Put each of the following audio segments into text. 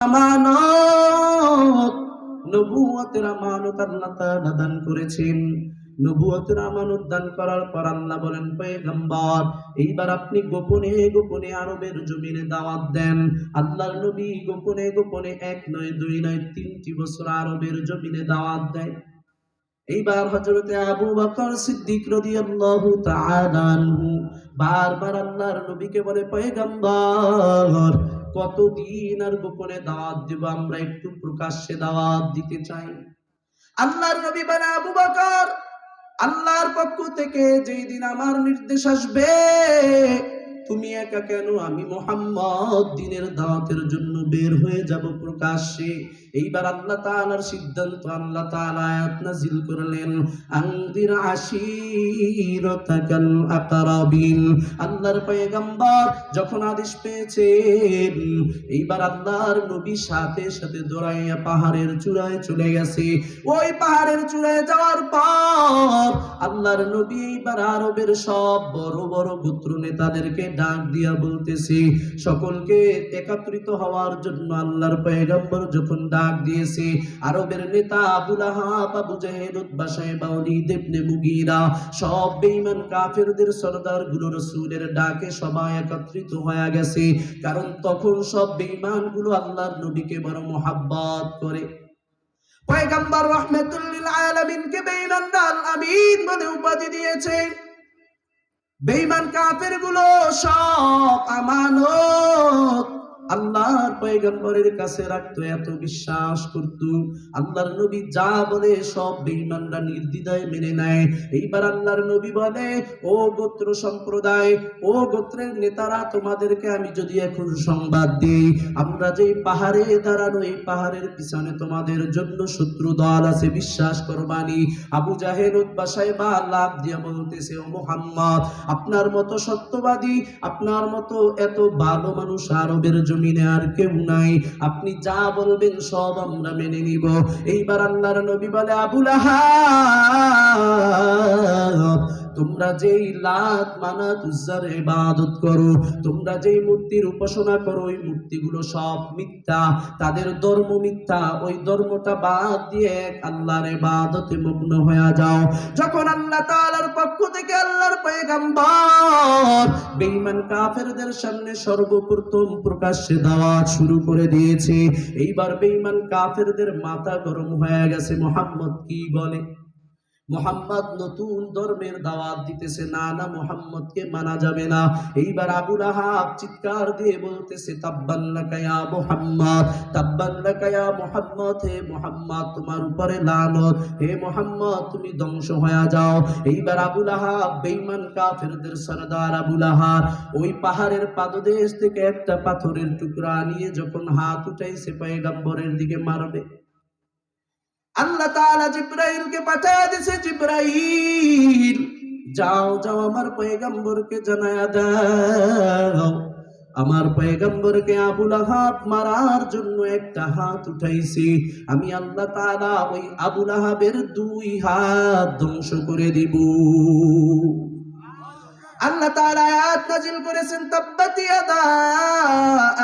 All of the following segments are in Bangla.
আমানত, নবুয়তের আমানত আল্লাহ তাআলা দান করেছেন। নবুয়তের আমানত দান করার পর আল্লাহ বলেন, পয়গম্বর এইবার আপনি গোপনে গোপনে আরবের জমিনে দাওয়াত দেন। আল্লাহর নবী গোপনে গোপনে এক নয় দুই নয় 3টি বছর আরবের জমিনে দাওয়াত দেয়। এইবার হযরতে আবু বকর সিদ্দিক রাদিয়াল্লাহু তাআলা আনহু বারবার আল্লাহর নবীকে বলে, পয়গম্বর কতদিন আর গোপনে দাওয়াত দেব, আমরা একটু প্রকাশ্যে দাওয়াত দিতে চাই। আল্লাহর নবী বলে, আবু বকর আল্লাহর পক্ষ থেকে যেই দিন আমার নির্দেশ আসবে, তুমি একা কেন, আমি মুহাম্মদ দ্বীনের দাওয়াতের জন্য বের হয়ে যাব প্রকাশ্যে। এইবার আল্লাহ তাআলার সিদ্ধান্ত, আল্লাহ তাআলা আয়াত নাযিল করলেন, আনদির আশীরাতাকাল আকরাবিন। আল্লাহর পয়গম্বর যখন আদেশ পেয়েছেন, এইবার আল্লাহর নবী সাথে সাথে দৌড়াইয়া পাহাড়ের চূড়ায় চলে গেছে। ওই পাহাড়ের চূড়ায় যাওয়ার পর আল্লাহর নবী এইবার আরবের সব বড় বড় গোত্র নেতাদেরকে ডাক দিয়া বলতেছে, সকলকে একত্রিত হওয়ার জন্য আল্লাহর পয়গম্বর যখন ডাক দিয়েছে, আরবের নেতা আবু লাহাব, আবু জাহেল, উতবা, শায়বা, ওলীদ ইবনে মুগীরা সব বেঈমান কাফেরদের সরদার গুলো রাসূলের ডাকে সবাই একত্রিত হয়ে গেছে। কারণ তখন সব বেঈমান গুলো আল্লাহর নবীকে বড় মোহাব্বত করে। পয়গম্বর রাহমাতুল লিল আলামিনকে বেঈমানরা আল আমিন বলে উপাধি দিয়েছে। বেঈমান কাফের গুলো সব আমানত আল্লাহর পয়গম্বরের কাছে রাখতো, এত বিশ্বাস করত। আল্লাহর নবী যা বলে সব বেঈমানরা নির্দ্বিধায় মেনে নেয়। এইবার আল্লাহর নবী বলে, ও গোত্র সম্প্রদায়, ও গোত্রের নেতারা, তোমাদেরকে আমি যদি এখন সংবাদ দিই, আমরা যেই পাহাড়ে দাঁড়ানো, এই পাহাড়ের পিছনে তোমাদের জন্য শত্রু দল আছে, বিশ্বাস করবানি। আবু জাহেল, উতবা, শায়বা লাফ দিয়ে বলতেছে, ও মুহাম্মদ, আপনার মতো সত্যবাদী, আপনার মতো এত ভালো মানুষ আরবের জমিনে আর কেউ নাই, আপনি যা বলবেন সব আমরা মেনে নিব। এইবার আল্লাহর নবী বলে, আবু লাহাব, তোমরা যেই লাত মানাত উজ্জার ইবাদত করো, তোমরা যেই মূর্তির উপাসনা করো, ওই মূর্তিগুলো সব মিথ্যা, তাদের ধর্ম মিথ্যা, ওই ধর্মটা বাদ দিয়ে এক আল্লাহর ইবাদতে মগ্ন হয়ে যাও। যখন আল্লাহ তাআলার পক্ষ থেকে আল্লাহর পয়গম্বর বেঈমান কাফেরদের সামনে সর্বপ্রথম প্রকাশ্যে দাওয়াত শুরু করে দিয়েছে, এইবার বেঈমান কাফেরদের মাথা গরম হয়ে গেছে। মুহাম্মদ কি বলে? মুহাম্মদ নতুন ধর্মের দাওয়াত দিতেছে, না না, মুহাম্মদকে মানা যাবে না। এইবার আবু লাহাব চিৎকার দিয়ে বলতেছে, তাব্বান লাকা ইয়া মুহাম্মদ, তাব্বান লাকা ইয়া মুহাম্মদ, হে মুহাম্মদ তোমার উপরে লানত, হে মুহাম্মদ তুমি ধ্বংস হয়ে যাও। এইবার আবু লাহাব, বেঈমান কাফেরদের সরদার আবু লাহাব, ওই পাহাড়ের পাদদেশ থেকে একটা পাথরের টুকরা নিয়ে যখন হাত উঠাইছে পয়গম্বরের দিকে মারবে, আল্লাহ তাআলা জিবরাইলকে পাঠিয়ে দিয়েছে, জিবরাইল যাও যাও আমার পয়গম্বরকে জানায়া দাও, আমার পয়গম্বরকে আবু লাহাব মারার জন্য একটা হাত উঠাইছি, আমি আল্লাহ তাআলা ওই আবু লাহাবের 2 হাত ধ্বংস করে দিব। আল্লাহ তাআলা আয়াত নাযিল করেছেন, তাব্বাত ইয়াদা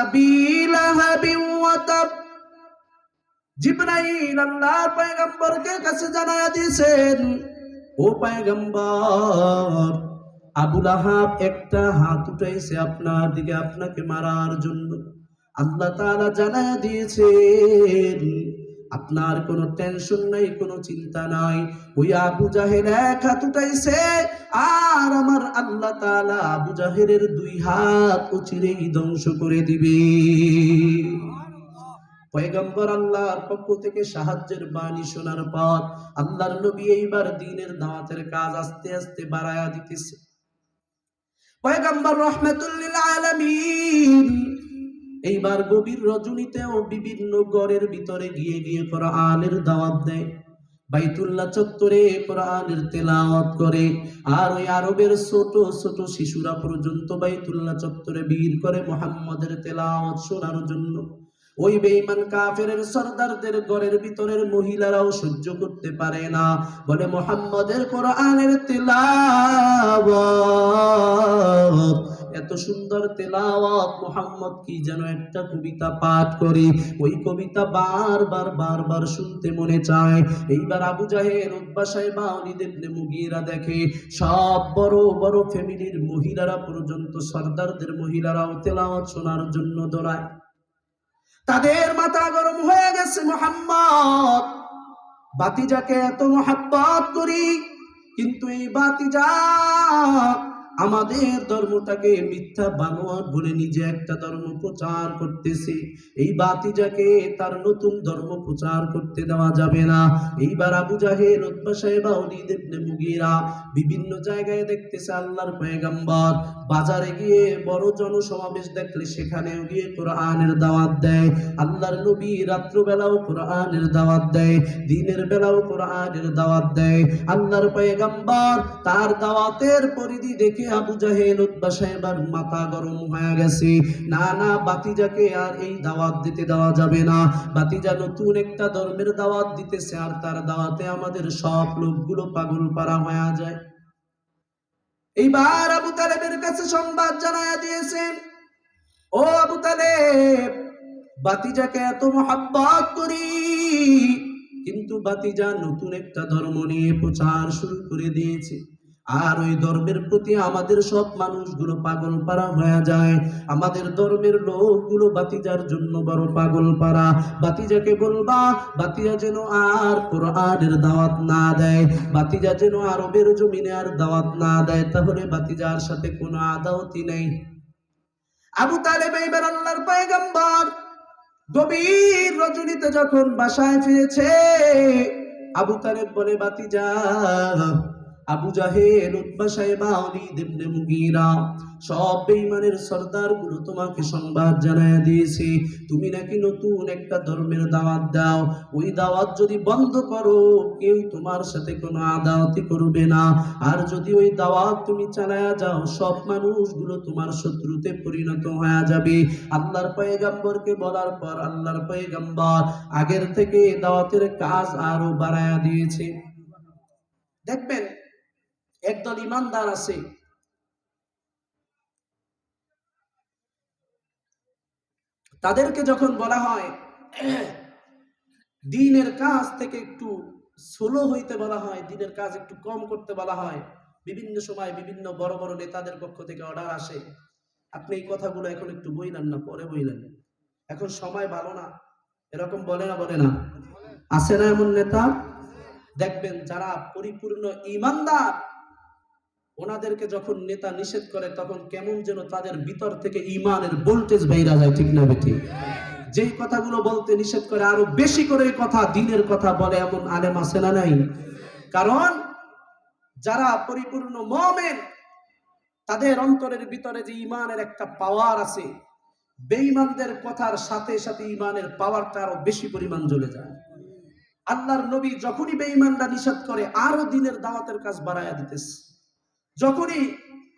আবি লাহাবি ওয়া তাব। জিবরাইল আল্লাহর পয়গম্বরকে কাছে জানায়া দিয়েছেন, ও পয়গম্বর, আবু লাহাব একটা হাত উঠাইছে আপনার দিকে, আপনাকে মারার জন্য। আল্লাহ তাআলা জানায়া দিয়েছেন, আপনার কোনো টেনশন নাই, কোনো চিন্তা নাই। ওই আবু জাহেল এক হাত উঠাইছে, আর আমার আল্লাহ তাআলা আবু জাহেলের 2 হাত চিরেই ধ্বংস করে দিবে। পয়গম্বর আল্লাহর পক্ষ থেকে সাহায্যের বাণী শোনার পর আল্লাহর নবী এইবার দ্বীনের দাওয়াতের কাজ আস্তে আস্তে বাড়ায়া দিতেছে। পয়গম্বর রাহমাতুল লিল আলামিন এইবার গভীর রজনীতেও বিভিন্ন ঘরের ভিতরে গিয়ে গিয়ে কোরআনের দাওয়াত দেয়, বাইতুল্লাহ চত্বরে কোরআনের তেলাওয়াত করে। আর ওই আরবের ছোট ছোট শিশুরা পর্যন্ত বাইতুল্লাহ চত্বরে ভিড় করে মুহাম্মদের তেলাওয়াত শোনার জন্য। ওই বেঈমান কাফেরের সরদারদের ঘরের ভিতরের মহিলারাও সহ্য করতে পারে না, বলে মুহাম্মদের কোরআনের তেলাওয়াত এত সুন্দর তেলাওয়াত, মুহাম্মদ কি যেন একটা কবিতা পাঠ করে, ওই কবিতা বারবার শুনতে মনে চায়। এইবার আবু জাহেল, উতবা, সাইবা, ওয়ালিদ ইবনে মুগীরা দেখে সব বড় বড় ফ্যামিলির মহিলারা পর্যন্ত, সর্দারদের মহিলারাও তেলাওয়াত শোনার জন্য দৌড়ায়। তাদের মাথা গরম হয়ে গেছে, মুহাম্মদ বাতিজাকে এত মহব্বত করি, কিন্তু এই বাতিজা আমাদের ধর্মটাকে মিথ্যা বানোয়াট বলে নিজে একটা ধর্ম প্রচার করতেছে। এই বাতিজাকে তার নতুন ধর্ম প্রচার করতে দেওয়া যাবে না। এইবার আবু জাহেল, উতবা, সাইবা, ওয়ালিদ ইবনে মুগীরা বিভিন্ন জায়গায় দেখতেছে আল্লাহর পয়গম্বর বাজারে গিয়ে বড় জনসমাবেশ দেখলে সেখানেও গিয়ে কোরআনের দাওয়াত দেয়। আল্লাহর নবী রাত্রবেলাও কোরআনের দাওয়াত দেয়, দিনের বেলাও কোরআনের দাওয়াত দেয়। আল্লাহর পয়গম্বর তার দাওয়াতের পরিধি দেখে আবু জাহেল, উতবা, সাইবার মাথা গরম হয়ে গেছে। না, বাতিজাকে আর এই দাওয়াত দিতে দেওয়া যাবে না। বাতিজা নতুন একটা ধর্মের দাওয়াত দিতেছে, আর তার দাওয়াতে আমাদের সব লোকগুলো পাগল পারা হয়ে যায়। এইবার আবু তালেবের কাছে সংবাদ জানায়া দিয়েছেন, ও আবু তালেব, বাতিজাকে এত মহব্বত করি, কিন্তু বাতিজা নতুন একটা ধর্ম নিয়ে প্রচার শুরু করে দিয়েছে, আর ওই ধর্মের প্রতি আমাদের সব মানুষগুলো পাগল পারা হয়ে যায়। আমাদের ধর্মের লোকগুলো বাতিজার জন্য বড় পাগল পারা। বাতিজাকে বলবা বাতিজা যেন আর কোরআনের দাওয়াত না দেয়, বাতিজা যেন আরবের জমিনে আর দাওয়াত না দেয়, তাহলে বাতিজার সাথে কোনো আদাওয়াতই নেই। আবু তালেব এইবার আল্লাহর পয়গম্বর গভীর রজনীতে যখন বাসায় ফিরেছে, আবু তালেব বলে, বাতিজা, আবু জাহেল, উতবা, সাইবা, ওয়ালিদ ইবনে মুগীরা সব বেঈমানের সর্দারগুলো তোমাকে সংবাদ জানায় দিয়েছে, তুমি নাকি নতুন একটা ধর্মের দাওয়াত দাও। ওই দাওয়াত যদি বন্ধ করো, কেউ তোমার সাথে কোনো আদাওয়াতি করবে না, আর যদি ওই দাওয়াত তুমি চালায়া যাও, সব মানুষগুলো তোমার শত্রুতে পরিণত হয়ে যাবে। আল্লাহর পয়গম্বরকে বলার পর আল্লাহর পয়গম্বর আগের থেকে দাওয়াতের কাজ আরো বাড়ায়া দিয়েছে। দেখবেন একদল ইমানদার আছে, তাদেরকে যখন বলা হয় দ্বীনের কাজ থেকে একটু স্লো হইতে বলা হয়, দ্বীনের কাজ একটু কম করতে বলা হয়, বিভিন্ন সময় বিভিন্ন বড় বড় নেতাদের পক্ষ থেকে অর্ডার আসে, আপনি এই কথাগুলো এখন একটু বইলেন না, পরে বইলেন, এখন সময় ভালো না, এরকম বলে না? আছে না এমন নেতা? দেখবেন যারা পরিপূর্ণ ইমানদার, ওনাদেরকে যখন নেতা নিষেধ করে তখন কেমন যেন তাদের ভিতর থেকে ইমানের ভোল্টেজ বাইরা যায়, ঠিক না বেঠি? যেই কথাগুলো বলতে নিষেধ করে আরো বেশি করে কথা, দ্বীনের কথা বলে, এমন আলেম আছে না নাই? কারণ যারা পরিপূর্ণ মুমিন, তাদের অন্তরের ভিতরে যে ইমানের একটা পাওয়ার আছে, বেঈমানদের কথার সাথে সাথে ইমানের পাওয়ারটা আরো বেশি পরিমাণ জ্বলে যায়। আল্লাহর নবী যখনই বেঈমানরা নিষেধ করে আরো দ্বীনের দাওয়াতের কাজ বাড়ায়া দিতেছে। যখনই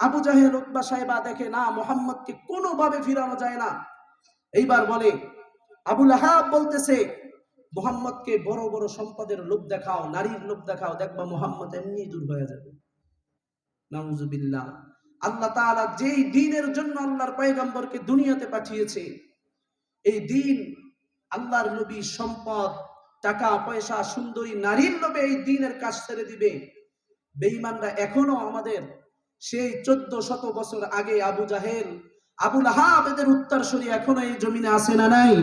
আবু জাহেল, উতবা, সাইবা দেখে না মুহাম্মদকে কোনোভাবে ফিরানো যায় না, এইবার বলে, আবু লাহাব বলতেছে, মুহাম্মদকে বড় বড় সম্পদের লোভ দেখাও, নারীর লোভ দেখাও, দেখবা মুহাম্মদ এমনি দূর হয়ে যাবে। নাউজুবিল্লাহ। আল্লাহ তাআলা যেই দ্বীনের জন্য আল্লাহর পয়গম্বরকে দুনিয়াতে পাঠিয়েছে, এই দ্বীন, আল্লাহর নবী সম্পদ, টাকা পয়সা, সুন্দরী নারীর লোভে এই দ্বীনের কাজ ছেড়ে দিবে। বেঈমানরা এখনো আমাদের সেই 1400 বছর আগে আবু জাহেল, আবু লাহাব এদের উত্তরসূরি এখনো এই জমিনে আছে না নাই?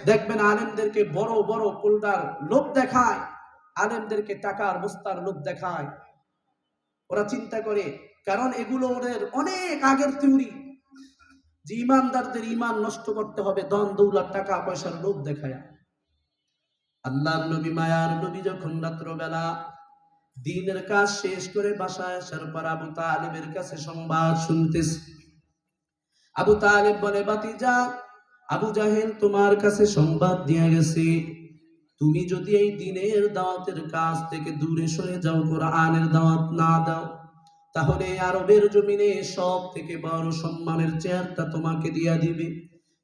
দেখবেন আলেমদেরকে বড় বড় কোলদার লোভ দেখায়, আলেমদেরকে টাকার বস্তার লোভ দেখায়। ওরা চিন্তা করে, কারণ এগুলো ওদের অনেক আগের থিওরি, যে ইমানদারদের ইমান নষ্ট করতে হবে ধন দৌলত টাকা পয়সার লোভ দেখায়। আল্লাহর নবী, মায়ার নবী যখন রাত্রবেলা দ্বীনের কাজ শেষ করে বাসায় আসার পর আবু তালেবের কাছে সংবাদ শুনতেছে। আবু তালেব বলে, বাতিজা, আবু জাহেল তোমার কাছে সংবাদ দিয়ে গেছে, তুমি যদি এই দ্বীনের দাওয়াতের কাজ থেকে দূরে সরে যাও, কোরআনের দাওয়াত না দাও, তাহলে আরবের জমিনে সব থেকে বড় সম্মানের চেয়ারটা তোমাকে দিয়া দিবে।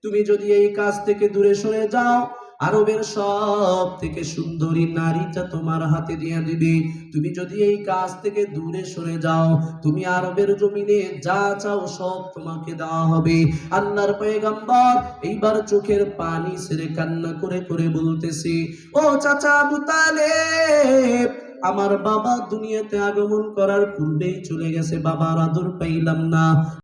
তুমি যদি এই কাজ থেকে দূরে সরে যাও, আরবের সব থেকে সুন্দরী নারীটা তোমার হাতে দিয়ে দিবে। তুমি যদি এই কাজ থেকে দূরে সরে যাও, তুমি আরবের জমিনে যা চাও সব তোমাকে দেওয়া হবে। আল্লাহর পয়গম্বর এইবার চোখের পানি ছেড়ে কান্না করে করে বলতেছে, ও চাচা আবু তালেব, আমার বাবা দুনিয়াতে আগমন করার পূর্বেই চলে গেছে, বাবার আদর পাইলাম না।